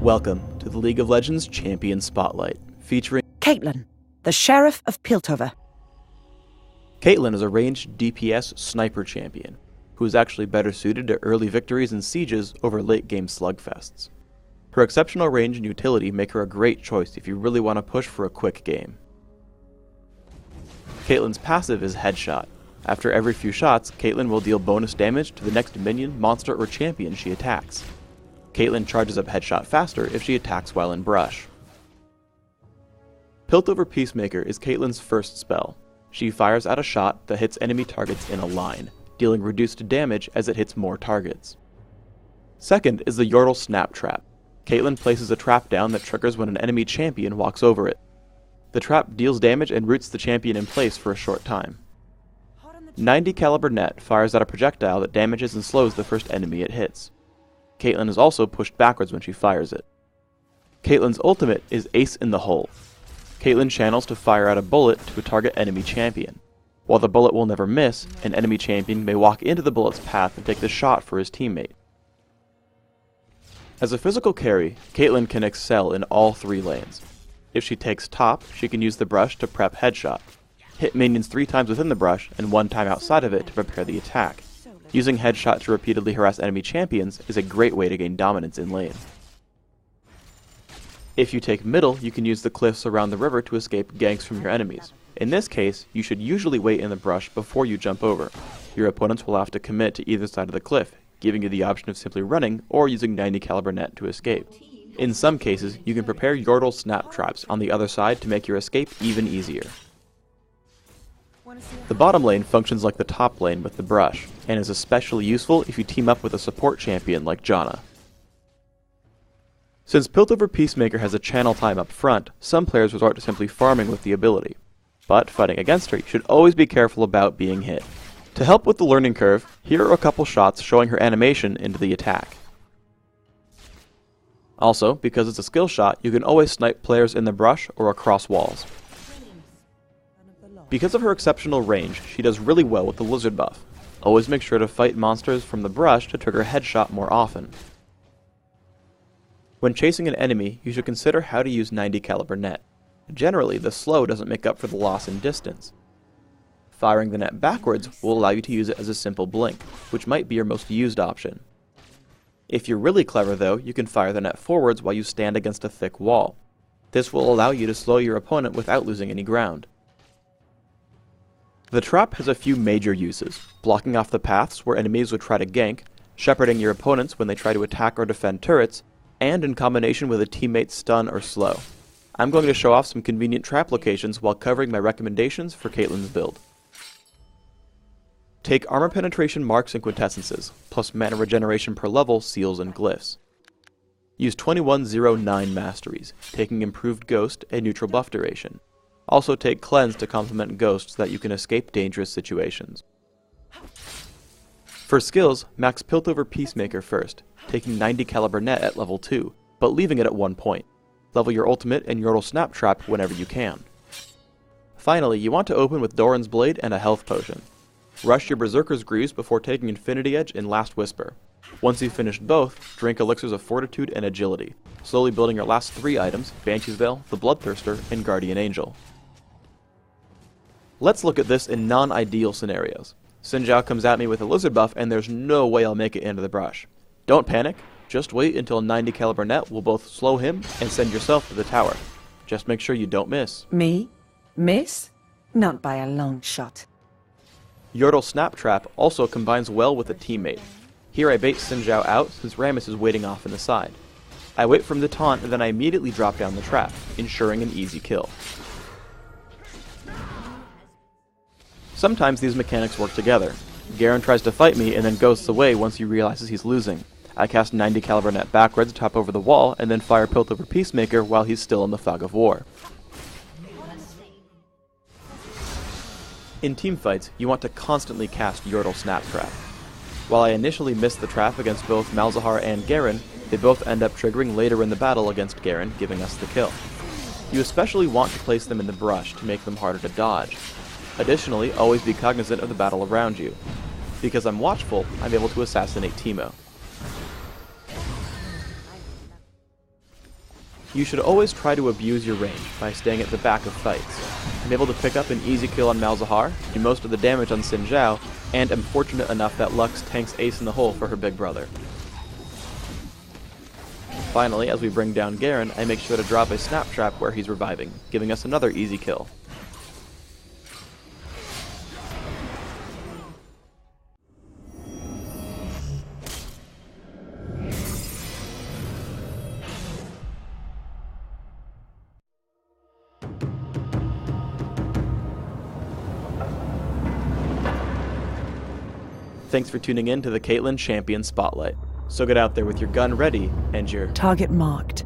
Welcome to the League of Legends Champion Spotlight, featuring Caitlyn, the Sheriff of Piltover. Caitlyn is a ranged DPS sniper champion, who is actually better suited to early victories and sieges over late-game slugfests. Her exceptional range and utility make her a great choice if you really want to push for a quick game. Caitlyn's passive is Headshot. After every few shots, Caitlyn will deal bonus damage to the next minion, monster, or champion she attacks. Caitlyn charges up Headshot faster if she attacks while in brush. Piltover Peacemaker is Caitlyn's first spell. She fires out a shot that hits enemy targets in a line, dealing reduced damage as it hits more targets. Second is the Yordle Snap Trap. Caitlyn places a trap down that triggers when an enemy champion walks over it. The trap deals damage and roots the champion in place for a short time. 90 caliber net fires out a projectile that damages and slows the first enemy it hits. Caitlyn is also pushed backwards when she fires it. Caitlyn's ultimate is Ace in the Hole. Caitlyn channels to fire out a bullet to a target enemy champion. While the bullet will never miss, an enemy champion may walk into the bullet's path and take the shot for his teammate. As a physical carry, Caitlyn can excel in all three lanes. If she takes top, she can use the brush to prep Headshot, hit minions 3 times within the brush and 1 time outside of it to prepare the attack. Using Headshot to repeatedly harass enemy champions is a great way to gain dominance in lane. If you take middle, you can use the cliffs around the river to escape ganks from your enemies. In this case, you should usually wait in the brush before you jump over. Your opponents will have to commit to either side of the cliff, giving you the option of simply running or using 90 caliber net to escape. In some cases, you can prepare Yordle Snap Traps on the other side to make your escape even easier. The bottom lane functions like the top lane with the brush, and is especially useful if you team up with a support champion like Janna. Since Piltover Peacemaker has a channel time up front, some players resort to simply farming with the ability. But fighting against her, you should always be careful about being hit. To help with the learning curve, here are a couple shots showing her animation into the attack. Also, because it's a skill shot, you can always snipe players in the brush or across walls. Because of her exceptional range, she does really well with the lizard buff. Always make sure to fight monsters from the brush to trigger Headshot more often. When chasing an enemy, you should consider how to use 90 caliber net. Generally, the slow doesn't make up for the loss in distance. Firing the net backwards will allow you to use it as a simple blink, which might be your most used option. If you're really clever though, you can fire the net forwards while you stand against a thick wall. This will allow you to slow your opponent without losing any ground. The trap has a few major uses, blocking off the paths where enemies would try to gank, shepherding your opponents when they try to attack or defend turrets, and in combination with a teammate's stun or slow. I'm going to show off some convenient trap locations while covering my recommendations for Caitlyn's build. Take armor penetration marks and quintessences, plus mana regeneration per level, seals, and glyphs. Use 2109 masteries, taking improved ghost and neutral buff duration. Also take Cleanse to complement Ghost so that you can escape dangerous situations. For skills, max Piltover Peacemaker first, taking 90 caliber net at level 2, but leaving it at 1 point. Level your ultimate and Yordle Snap Trap whenever you can. Finally, you want to open with Doran's Blade and a health potion. Rush your Berserker's Greaves before taking Infinity Edge and Last Whisper. Once you've finished both, drink Elixirs of Fortitude and Agility, slowly building your last 3 items, Banshee's Veil, the Bloodthirster, and Guardian Angel. Let's look at this in non-ideal scenarios. Xin Zhao comes at me with a lizard buff and there's no way I'll make it into the brush. Don't panic, just wait until 90 caliber net will both slow him and send yourself to the tower. Just make sure you don't miss. Me? Miss? Not by a long shot. Yordle Snap Trap also combines well with a teammate. Here I bait Xin Zhao out since Rammus is waiting off in the side. I wait for him to taunt and then I immediately drop down the trap, ensuring an easy kill. Sometimes these mechanics work together. Garen tries to fight me and then ghosts away once he realizes he's losing. I cast 90 caliber net backwards to top over the wall and then fire Piltover Peacemaker while he's still in the fog of war. In teamfights, you want to constantly cast Yordle Snap Trap. While I initially missed the trap against both Malzahar and Garen, they both end up triggering later in the battle against Garen, giving us the kill. You especially want to place them in the brush to make them harder to dodge. Additionally, always be cognizant of the battle around you. Because I'm watchful, I'm able to assassinate Teemo. You should always try to abuse your range by staying at the back of fights. I'm able to pick up an easy kill on Malzahar, do most of the damage on Xin Zhao, and am fortunate enough that Lux tanks Ace in the hole for her big brother. Finally, as we bring down Garen, I make sure to drop a snap trap where he's reviving, giving us another easy kill. Thanks for tuning in to the Caitlyn Champion Spotlight. So get out there with your gun ready and your Target marked.